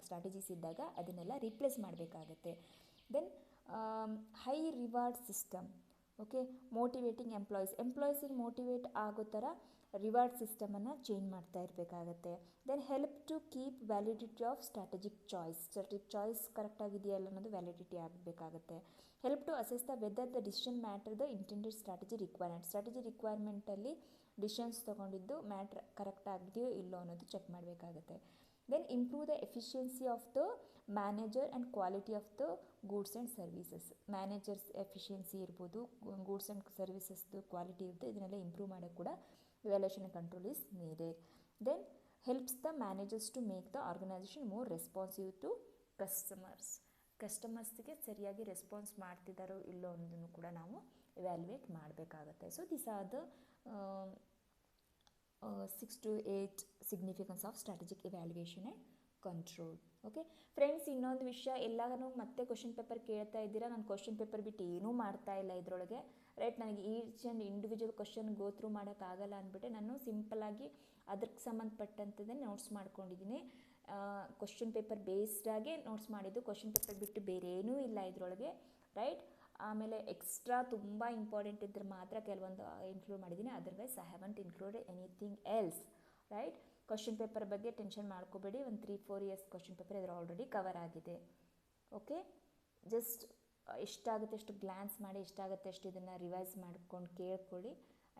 ಸ್ಟ್ರಾಟಜೀಸ್ ಇದ್ದಾಗ ಅದನ್ನೆಲ್ಲ ರೀಪ್ಲೇಸ್ ಮಾಡಬೇಕಾಗತ್ತೆ. Then high reward system, okay, motivating ಎಂಪ್ಲಾಯೀಸಿಗೆ ಮೋಟಿವೇಟ್ ಆಗೋ ಥರ ರಿವಾರ್ಡ್ ಸಿಸ್ಟಮನ್ನು ಚೇಂಜ್ ಮಾಡ್ತಾ ಇರಬೇಕಾಗತ್ತೆ. Then help to keep validity of strategic choice ಕರೆಕ್ಟಾಗಿದೆಯಲ್ಲ ಅನ್ನೋದು ವ್ಯಾಲಿಡಿಟಿ ಆಗಬೇಕಾಗತ್ತೆ. Help to assess the whether the decision matter the intended strategy ರಿಕ್ವೈರ್ಮೆಂಟಲ್ಲಿ ಡಿಸಿಷನ್ಸ್ ತೊಗೊಂಡಿದ್ದು ಮ್ಯಾಟ್ರ್ ಕರೆಕ್ಟ್ ಆಗಿದೆಯೋ ಇಲ್ಲೋ ಅನ್ನೋದು ಚೆಕ್ ಮಾಡಬೇಕಾಗತ್ತೆ. Then improve the efficiency of the manager and quality of the goods and services. Managers efficiency ಇರ್ಬೋದು, goods and ಸರ್ವೀಸಸ್ದು quality ಇರುತ್ತೆ, ಇದನ್ನೆಲ್ಲ improve ಮಾಡೋಕ್ಕೆ ಕೂಡ evaluation and control is needed. Then helps the managers to make the organization more responsive to ಕಸ್ಟಮರ್ಸ್ಗೆ ಸರಿಯಾಗಿ response ಮಾಡ್ತಿದ್ದಾರೋ ಇಲ್ಲೋ ಅನ್ನೋದನ್ನು ಕೂಡ ನಾವು ಇವ್ಯಾಲ್ಯೂಯೇಟ್ ಮಾಡಬೇಕಾಗತ್ತೆ. So this are the 6 to 8 significance of strategic evaluation and control. Okay friends, ಇನ್ನೊಂದು ವಿಷಯ, ಎಲ್ಲರೂ ಮತ್ತೆ ಕ್ವಶನ್ ಪೇಪರ್ ಕೇಳ್ತಾ ಇದ್ದೀರಾ. ನಾನು ಕ್ವಶನ್ ಪೇಪರ್ ಬಿಟ್ಟು ಏನೂ ಮಾಡ್ತಾ ಇಲ್ಲ ಇದರೊಳಗೆ, ರೈಟ್? ನನಗೆ each and individual question go through ಮಾಡೋಕ್ಕಾಗಲ್ಲ ಅಂದ್ಬಿಟ್ಟು ನಾನು ಸಿಂಪಲ್ಲಾಗಿ ಅದಕ್ಕೆ ಸಂಬಂಧಪಟ್ಟಂಥದ್ದೇ ನೋಟ್ಸ್ ಮಾಡ್ಕೊಂಡಿದ್ದೀನಿ. ಕ್ವಶನ್ ಪೇಪರ್ ಬೇಸ್ಡಾಗೆ ನೋಟ್ಸ್ ಮಾಡಿದ್ದು, ಕ್ವಶನ್ ಪೇಪರ್ ಬಿಟ್ಟು ಬೇರೆ ಏನೂ ಇಲ್ಲ ಇದರೊಳಗೆ, ರೈಟ್? ಆಮೇಲೆ ಎಕ್ಸ್ಟ್ರಾ ತುಂಬ ಇಂಪಾರ್ಟೆಂಟ್ ಇದ್ದರೆ ಮಾತ್ರ ಕೆಲವೊಂದು ಇನ್ಕ್ಲೂಡ್ ಮಾಡಿದ್ದೀನಿ, otherwise I haven't included anything else, right? Question paper ಬಗ್ಗೆ ಟೆನ್ಷನ್ ಮಾಡ್ಕೋಬೇಡಿ, ಒಂದು 3-4 ಇಯರ್ಸ್ ಕ್ವಶನ್ ಪೇಪರ್ ಇದರ ಆಲ್ರೆಡಿ ಕವರ್ ಆಗಿದೆ. ಓಕೆ, ಜಸ್ಟ್ ಎಷ್ಟಾಗುತ್ತೆ ಅಷ್ಟು ಗ್ಲಾನ್ಸ್ ಮಾಡಿ, ಎಷ್ಟಾಗುತ್ತೆ ಅಷ್ಟು ಇದನ್ನು ರಿವೈಸ್ ಮಾಡ್ಕೊಂಡು ಕೇಳ್ಕೊಳ್ಳಿ.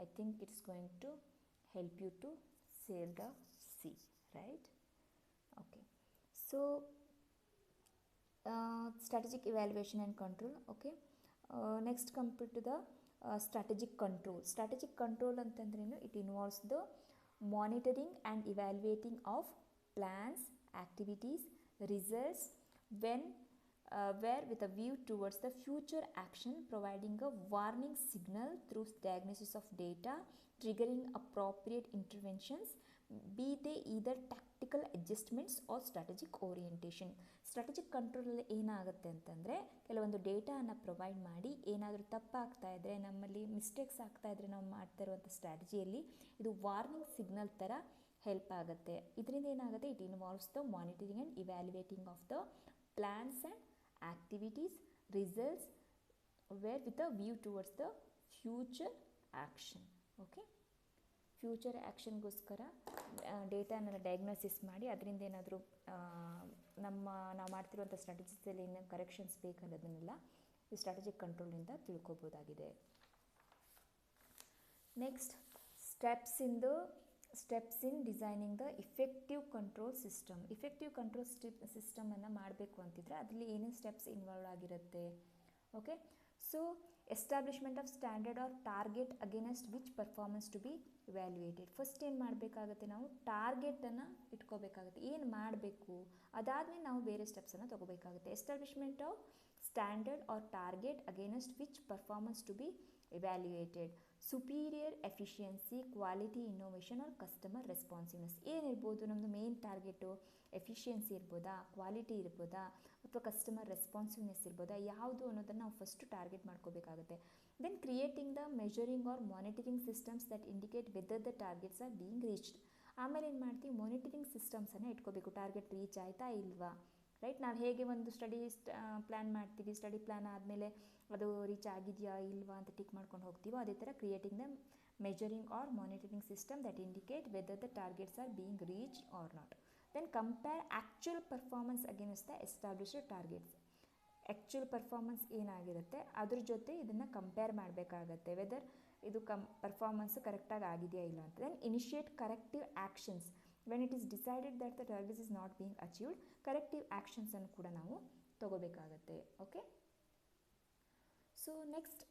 I think it's going to help you to sail the sea, right? Okay, so strategic evaluation and control. Okay, next come to the strategic control ಅಂತಂದ್ರೇನು? It involves the monitoring and evaluating of plans, activities, results where with a view towards the future action, providing a warning signal through diagnosis of data, triggering appropriate interventions, be they either tactical adjustments or strategic orientation. Strategic ಕಂಟ್ರೋಲಲ್ಲಿ ಏನಾಗುತ್ತೆ ಅಂತಂದರೆ, ಕೆಲವೊಂದು ಡೇಟಾನ provide ಮಾಡಿ ಏನಾದರೂ ತಪ್ಪಾಗ್ತಾ ಇದ್ದರೆ, ನಮ್ಮಲ್ಲಿ mistakes ಆಗ್ತಾ ಇದ್ದರೆ ನಾವು ಮಾಡ್ತಾ ಇರುವಂಥ ಸ್ಟ್ರಾಟಜಿಯಲ್ಲಿ ಇದು ವಾರ್ನಿಂಗ್ ಸಿಗ್ನಲ್ ಥರ ಹೆಲ್ಪ್ ಆಗುತ್ತೆ. ಇದರಿಂದ ಏನಾಗುತ್ತೆ? It involves the monitoring and evaluating of the plans and activities, results where with a view towards the future action. Okay, future ಆ್ಯಕ್ಷನ್ಗೋಸ್ಕರ ಡೇಟಾನೆಲ್ಲ ಡಯಾಗ್ನೋಸಿಸ್ ಮಾಡಿ ಅದರಿಂದ ಏನಾದರೂ ನಾವು ಮಾಡ್ತಿರುವಂಥ ಸ್ಟ್ರಾಟಜಿಸಲ್ಲಿ ಏನು ಕರೆಕ್ಷನ್ಸ್ ಬೇಕನ್ನೋದನ್ನೆಲ್ಲ ಈ ಸ್ಟ್ರಾಟಜಿಕ್ ಕಂಟ್ರೋಲಿಂದ ತಿಳ್ಕೊಬೋದಾಗಿದೆ. Next, steps in designing the effective control system. Effective control ಸಿಸ್ಟಮನ್ನು ಮಾಡಬೇಕು ಅಂತಿದ್ರೆ ಅದರಲ್ಲಿ ಏನೇನು ಸ್ಟೆಪ್ಸ್ ಇನ್ವಾಲ್ವ್ ಆಗಿರುತ್ತೆ? Okay, so establishment of standard or target against which performance to be evaluated. First ಏನು ಮಾಡಬೇಕಾಗುತ್ತೆ? ನಾವು ಟಾರ್ಗೆಟನ್ನು ಇಟ್ಕೋಬೇಕಾಗುತ್ತೆ, ಏನು ಮಾಡಬೇಕು, ಅದಾದಮೇಲೆ ನಾವು ಬೇರೆ ಸ್ಟೆಪ್ಸನ್ನು ತೊಗೋಬೇಕಾಗುತ್ತೆ. Establishment of standard or target against which performance to be evaluated. Superior efficiency, quality, innovation or customer responsiveness. ಏನಿರ್ಬೋದು ನಮ್ಮದು ಮೇನ್ ಟಾರ್ಗೆಟು? ಎಫಿಷಿಯನ್ಸಿ ಇರ್ಬೋದಾ, ಕ್ವಾಲಿಟಿ ಇರ್ಬೋದಾ, ಅಥವಾ ಕಸ್ಟಮರ್ ರೆಸ್ಪಾನ್ಸಿವ್ನೆಸ್ ಇರ್ಬೋದಾ, ಯಾವುದು ಅನ್ನೋದನ್ನು ನಾವು ಫಸ್ಟು ಟಾರ್ಗೆಟ್ ಮಾಡ್ಕೋಬೇಕಾಗುತ್ತೆ. Then creating the measuring or monitoring systems that indicate whether the targets are being reached. ಆಮೇಲೆ ಏನು ಮಾಡ್ತೀವಿ? ಮಾನಿಟರಿಂಗ್ ಸಿಸ್ಟಮ್ಸನ್ನು ಇಟ್ಕೋಬೇಕು, ಟಾರ್ಗೆಟ್ ರೀಚ್ ಆಯಿತಾ ಇಲ್ವಾ, ರೈಟ್? ನಾವು ಹೇಗೆ ಒಂದು ಸ್ಟಡಿ ಪ್ಲ್ಯಾನ್ ಮಾಡ್ತೀವಿ, ಸ್ಟಡಿ ಪ್ಲ್ಯಾನ್ ಆದಮೇಲೆ ಅದು ರೀಚ್ ಆಗಿದೆಯಾ ಇಲ್ವಾ ಅಂತ ಟಿಕ್ ಮಾಡ್ಕೊಂಡು ಹೋಗ್ತೀವೋ, ಅದೇ ಥರ creating the measuring or monitoring system that indicate whether the targets are being reached or not. Then compare actual performance against the established targets. Actual performance ಏನಾಗಿರುತ್ತೆ ಅದ್ರ ಜೊತೆ ಇದನ್ನು ಕಂಪೇರ್ ಮಾಡಬೇಕಾಗತ್ತೆ, ವೆದರ್ ಇದು ಪರ್ಫಾರ್ಮೆನ್ಸು ಕರೆಕ್ಟಾಗಿ ಆಗಿದೆಯಾ ಇಲ್ಲ ಅಂತ. Then initiate corrective actions when it is decided that the targets is not being achieved. Corrective ಆ್ಯಕ್ಷನ್ಸನ್ನು ಕೂಡ ನಾವು ತೊಗೋಬೇಕಾಗತ್ತೆ. ಓಕೆ, ಸೊ ನೆಕ್ಸ್ಟ್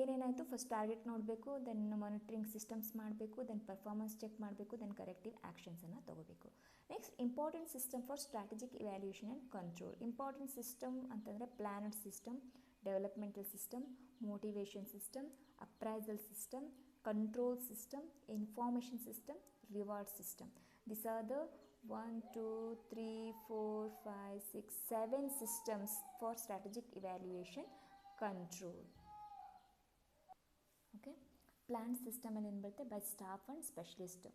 ಏನೇನಾಯಿತು, ಫಸ್ಟ್ ಟಾರ್ಗೆಟ್ ನೋಡಬೇಕು, ದೆನ್ ಮಾನಿಟ್ರಿಂಗ್ ಸಿಸ್ಟಮ್ಸ್ ಮಾಡಬೇಕು, ದೆನ್ ಪರ್ಫಾರ್ಮೆನ್ಸ್ ಚೆಕ್ ಮಾಡಬೇಕು, ದೆನ್ ಕರೆಕ್ಟಿವ್ ಆ್ಯಕ್ಷನ್ಸನ್ನು ತೊಗೋಬೇಕು. Next important system for strategic evaluation and control. Important system ಅಂತಂದರೆ planning system, developmental system, motivation system, appraisal system, control system, information system, reward system. These are the 1, 2, 3, 4, 5, 6, 7 systems for strategic evaluation control. Okay, plan system ಅಲ್ಲಿ ಏನು ಬರುತ್ತೆ, by staff and specialist.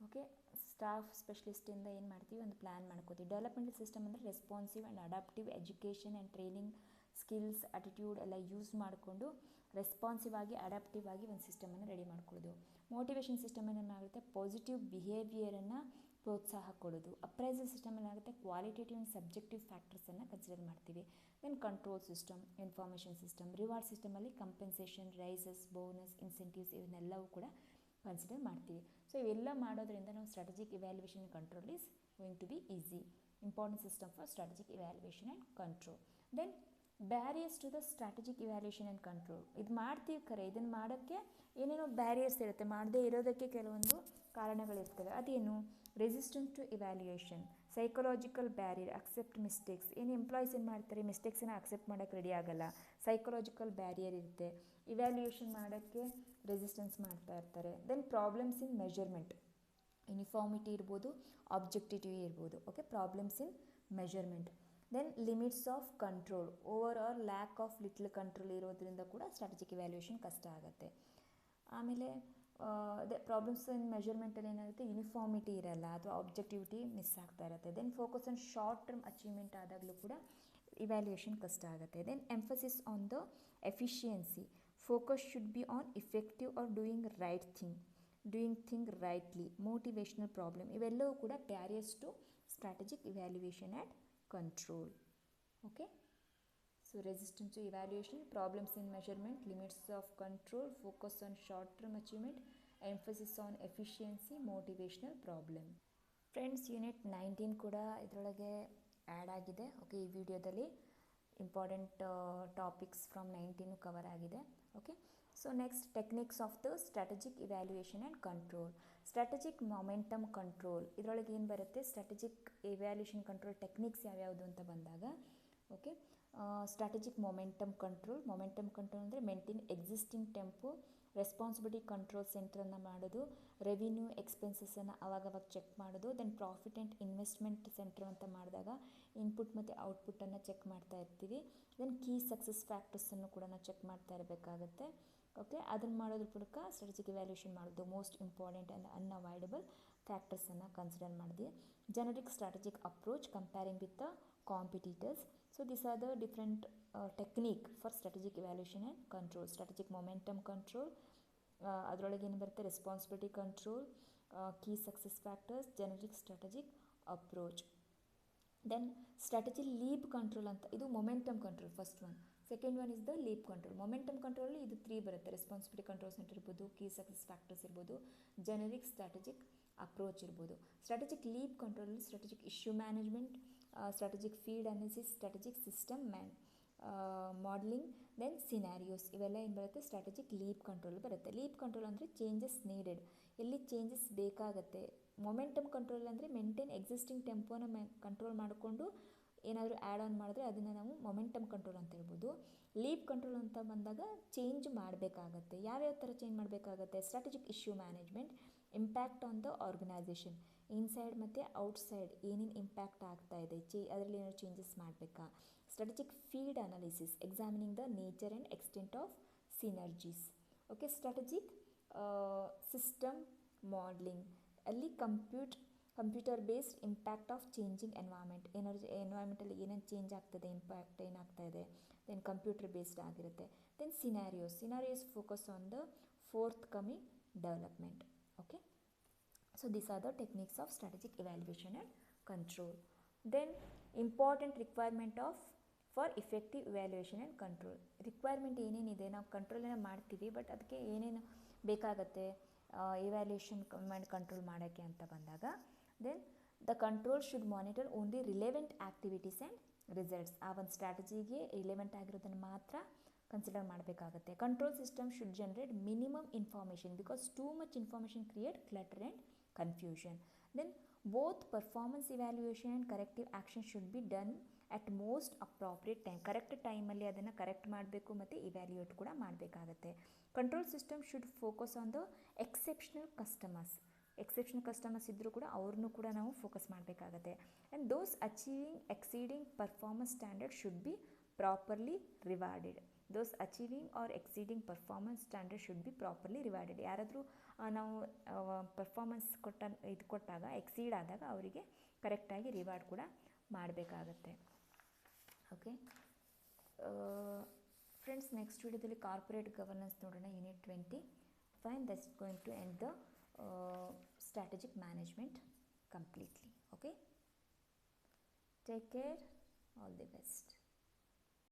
Okay, staff ಸ್ಪೆಷಲಿಸ್ಟಿಂದ ಏನು ಮಾಡ್ತೀವಿ, ಒಂದು plan ಮಾಡ್ಕೋತೀವಿ. Developmental system ಅಂದರೆ responsive and adaptive education and training skills attitude ಎಲ್ಲ ಯೂಸ್ ಮಾಡಿಕೊಂಡು ರೆಸ್ಪಾನ್ಸಿವ್ ಆಗಿ ಅಡಾಪ್ಟಿವ್ ಆಗಿ ಒಂದು ಸಿಸ್ಟಮನ್ನು ರೆಡಿ ಮಾಡ್ಕೊಳ್ಳೋದು. ಮೋಟಿವೇಶನ್ ಸಿಸ್ಟಮಲ್ಲಿ ಏನಾಗುತ್ತೆ, ಪಾಸಿಟಿವ್ ಬಿಹೇವಿಯರನ್ನು ಪ್ರೋತ್ಸಾಹ ಕೊಡೋದು. ಅಪ್ರೈಸಲ್ ಸಿಸ್ಟಮಲ್ಲಿ ಏನಾಗುತ್ತೆ, ಕ್ವಾಲಿಟೇಟಿವ್ ಆ್ಯಂಡ್ ಸಬ್ಜೆಕ್ಟಿವ್ ಫ್ಯಾಕ್ಟರ್ಸನ್ನು ಕನ್ಸಿಡರ್ ಮಾಡ್ತೀವಿ. Then control system, information system, reward ಸಿಸ್ಟಮಲ್ಲಿ ಕಂಪೆನ್ಸೇಷನ್, ರೈಸಸ್, ಬೋನಸ್, ಇನ್ಸೆಂಟಿವ್ಸ್ ಇವನ್ನೆಲ್ಲವೂ ಕೂಡ ಕನ್ಸಿಡರ್ ಮಾಡ್ತೀವಿ. ಸೊ ಇವೆಲ್ಲ ಮಾಡೋದ್ರಿಂದ ನಾವು strategic evaluation and control is going to be easy. Important system for strategic evaluation and control. Then barriers to the strategic evaluation and control. ಇದು ಮಾಡ್ತೀವಿ ಖರೆ, ಇದನ್ನು ಮಾಡೋಕ್ಕೆ ಏನೇನೋ ಬ್ಯಾರಿಯರ್ಸ್ ಇರುತ್ತೆ, ಮಾಡದೇ ಇರೋದಕ್ಕೆ ಕೆಲವೊಂದು ಕಾರಣಗಳಿರ್ತವೆ. ಅದೇನು, resistance to evaluation, psychological barrier, accept mistakes. ಏನು ಎಂಪ್ಲಾಯೀಸ್ ಏನು ಮಾಡ್ತಾರೆ, ಮಿಸ್ಟೇಕ್ಸನ್ನು ಅಕ್ಸೆಪ್ಟ್ ಮಾಡೋಕ್ಕೆ ರೆಡಿ ಆಗಲ್ಲ, ಸೈಕಲಾಜಿಕಲ್ ಬ್ಯಾರಿಯರ್ ಇರುತ್ತೆ. ಇವ್ಯಾಲ್ಯೂಯೇಷನ್ ಮಾಡೋಕ್ಕೆ ರೆಸಿಸ್ಟೆನ್ಸ್ ಮಾಡ್ತಾ ಇರ್ತಾರೆ. Then problems in measurement, uniformity ಇರ್ಬೋದು, ಆಬ್ಜೆಕ್ಟಿವಿಟಿ ಇರ್ಬೋದು. Okay, problems in measurement. Then limits of control, over or lack of little control ಇರೋದ್ರಿಂದ ಕೂಡ ಸ್ಟ್ರಾಟಜಿಕ್ ಇವ್ಯಾಲ್ಯೂಯೇಷನ್ ಕಷ್ಟ ಆಗುತ್ತೆ. ಆಮೇಲೆ ಅದೇ ಪ್ರಾಬ್ಲಮ್ಸ್ ಇನ್ ಮೆಜರ್ಮೆಂಟಲ್ಲಿ ಏನಾಗುತ್ತೆ, ಯೂನಿಫಾರ್ಮಿಟಿ ಇರಲ್ಲ ಅಥವಾ ಆಬ್ಜೆಕ್ಟಿವಿಟಿ ಮಿಸ್ ಆಗ್ತಾ ಇರುತ್ತೆ. Then focus on short term achievement ಆದಾಗಲೂ ಕೂಡ ಇವ್ಯಾಲ್ಯೂಯೇಷನ್ ಕಷ್ಟ ಆಗುತ್ತೆ. Then emphasis on the efficiency, focus should be on effective or doing thing rightly. Motivational problem, ಇವೆಲ್ಲವೂ ಕೂಡ barriers to strategic evaluation and control. Okay, so resistance to evaluation, problems in measurement, limits of control, focus on short term achievement, emphasis on efficiency, motivational problem. Friends, unit 19 ಕೂಡ ಇದರೊಳಗೆ add ಆಗಿದೆ. Okay, ಈ ವಿಡಿಯೋದಲ್ಲಿ important topics from 19 cover ಆಗಿದೆ. Okay, so next techniques of the strategic evaluation and control. Strategic momentum control, ಇದರೊಳಗೆ ಏನು ಬರುತ್ತೆ, strategic evaluation control techniques ಯಾವ್ಯಾವುದು ಅಂತ ಬಂದಾಗ, ಓಕೆ, ಸ್ಟ್ರಾಟಜಿಕ್ ಮೊಮೆಂಟಮ್ ಕಂಟ್ರೋಲ್ ಅಂದರೆ maintain existing tempo, responsibility control ಸೆಂಟ್ರನ್ನು ಮಾಡೋದು, ರೆವಿನ್ಯೂ ಎಕ್ಸ್ಪೆನ್ಸಸನ್ನು ಅವಾಗವಾಗ ಚೆಕ್ ಮಾಡೋದು. Then profit and investment centre ಅಂತ ಮಾಡಿದಾಗ ಇನ್ಪುಟ್ ಮತ್ತು ಔಟ್ಪುಟ್ಟನ್ನು ಚೆಕ್ ಮಾಡ್ತಾ ಇರ್ತೀವಿ. ದೆನ್ ಕೀ ಸಕ್ಸಸ್ ಫ್ಯಾಕ್ಟರ್ಸನ್ನು ಕೂಡ ನಾವು ಚೆಕ್ ಮಾಡ್ತಾ ಇರಬೇಕಾಗುತ್ತೆ. ಓಕೆ, ಅದನ್ನು ಮಾಡೋದ್ರ ಮೂಲಕ ಸ್ಟ್ರಾಟಜಿಕ್ ಇವ್ಯಾಲ್ಯೂಯೇಷನ್ ಮಾಡೋದು ಮೋಸ್ಟ್ ಇಂಪಾರ್ಟೆಂಟ್ ಆ್ಯಂಡ್ ಅನ್ಅವಾಯ್ಡಬಲ್ ಫ್ಯಾಕ್ಟರ್ಸನ್ನು ಕನ್ಸಿಡರ್ ಮಾಡಿದೆ. Generic strategic approach comparing with the competitors. So this are the different technique for strategic evaluation and control. Strategic momentum control, ಅದರೊಳಗೆ ಏನು ಬರುತ್ತೆ, responsibility control, key success factors, generic strategic approach. Then strategy leap control ಅಂತ, ಇದು momentum control first one. Second one is the leap control. Momentum ಕಂಟ್ರೋಲಲ್ಲಿ ಇದು 3 ಬರುತ್ತೆ, responsibility control centre ಇರ್ಬೋದು, key success factors ಇರ್ಬೋದು, ಜನರಿಕ್ ಸ್ಟ್ರಾಟಜಿಕ್ ಅಪ್ರೋಚ್ ಇರ್ಬೋದು. Strategic leap ಕಂಟ್ರೋಲಲ್ಲಿ strategic issue management, strategic field analysis, strategic system modelling, then scenarios, ಇವೆಲ್ಲ ಏನು ಬರುತ್ತೆ, ಸ್ಟ್ರಾಟಜಿಕ್ ಲೀಪ್ ಕಂಟ್ರೋಲ್ ಬರುತ್ತೆ. ಲೀಪ್ ಕಂಟ್ರೋಲ್ ಅಂದರೆ ಚೇಂಜಸ್ ನೀಡೆಡ್, ಎಲ್ಲಿ ಚೇಂಜಸ್ ಬೇಕಾಗತ್ತೆ. ಮೊಮೆಂಟಮ್ ಕಂಟ್ರೋಲ್ ಅಂದರೆ ಮೇಂಟೈನ್ ಎಕ್ಸಿಸ್ಟಿಂಗ್ ಟೆಂಪೋನ ಕಂಟ್ರೋಲ್ ಮಾಡಿಕೊಂಡು ಏನಾದರೂ ಆ್ಯಡ್ ಆನ್ ಮಾಡಿದ್ರೆ ಅದನ್ನು ನಾವು ಮೊಮೆಂಟಮ್ ಕಂಟ್ರೋಲ್ ಅಂತ ಹೇಳ್ಬೋದು. ಲೀಪ್ ಕಂಟ್ರೋಲ್ ಅಂತ ಬಂದಾಗ ಚೇಂಜ್ ಮಾಡಬೇಕಾಗತ್ತೆ. ಯಾವ್ಯಾವ ಥರ ಚೇಂಜ್ ಮಾಡಬೇಕಾಗತ್ತೆ, strategic issue management, impact on the organisation, inside ಮತ್ತು ಔಟ್ಸೈಡ್ ಏನೇನು ಇಂಪ್ಯಾಕ್ಟ್ ಆಗ್ತಾ ಇದೆ, ಅದರಲ್ಲಿ ಏನಾದ್ರು ಚೇಂಜಸ್ ಮಾಡಬೇಕಾ. Strategic field analysis, examining the nature and extent of synergies. Okay, strategic system modelling, ಅಲ್ಲಿ computer based impact of changing environment, ಎನ್ವೈರ್ಮೆಂಟಲ್ಲಿ ಏನೇನು ಚೇಂಜ್ ಆಗ್ತದೆ, ಇಂಪ್ಯಾಕ್ಟ್ ಏನಾಗ್ತಾ ಇದೆ, ದೆನ್ ಕಂಪ್ಯೂಟರ್ ಬೇಸ್ಡ್ ಆಗಿರುತ್ತೆ. Then scenarios focus on the forthcoming development. Okay, so these are the techniques of strategic evaluation and control. Then important requirement for effective evaluation and control. Requirement ಏನೇನಿದೆ, ನಾವು ಕಂಟ್ರೋಲನ್ನು ಮಾಡ್ತೀವಿ, but ಅದಕ್ಕೆ ಏನೇನು ಬೇಕಾಗತ್ತೆ evaluation ಮಾಡಿ control ಮಾಡೋಕ್ಕೆ ಅಂತ ಬಂದಾಗ, then the control should monitor only relevant activities and results. ಆ ಒಂದು ಸ್ಟ್ರಾಟಜಿಗೆ ರಿಲೆವೆಂಟ್ ಆಗಿರೋದನ್ನು ಮಾತ್ರ ಕನ್ಸಿಡರ್ ಮಾಡಬೇಕಾಗುತ್ತೆ. Control system should generate minimum information because too much information create clutter and confusion. Then both performance evaluation and corrective action should be done at most appropriate time. Correct ಟೈಮಲ್ಲಿ ಅದನ್ನು correct ಮಾಡಬೇಕು ಮತ್ತು evaluate ಕೂಡ ಮಾಡಬೇಕಾಗತ್ತೆ. Control system should focus on the exceptional customers ಇದ್ದರೂ ಕೂಡ ಅವ್ರನ್ನೂ ಕೂಡ ನಾವು ಫೋಕಸ್ ಮಾಡಬೇಕಾಗತ್ತೆ. And those exceeding performance standard should be properly rewarded. ಯಾರಾದರೂ ನಾವು ಪರ್ಫಾರ್ಮೆನ್ಸ್ ಕೊಟ್ಟಾಗ ಎಕ್ಸೀಡ್ ಆದಾಗ ಅವರಿಗೆ ಕರೆಕ್ಟಾಗಿ ರಿವಾರ್ಡ್ ಕೂಡ ಮಾಡಬೇಕಾಗತ್ತೆ. ಓಕೆ ಫ್ರೆಂಡ್ಸ್, ನೆಕ್ಸ್ಟ್ ವಿಡಿಯೋದಲ್ಲಿ ಕಾರ್ಪೊರೇಟ್ ಗವರ್ನೆನ್ಸ್ ನೋಡೋಣ, unit 20. Fine, that's going to end the strategic management completely. Okay, take care, all the best.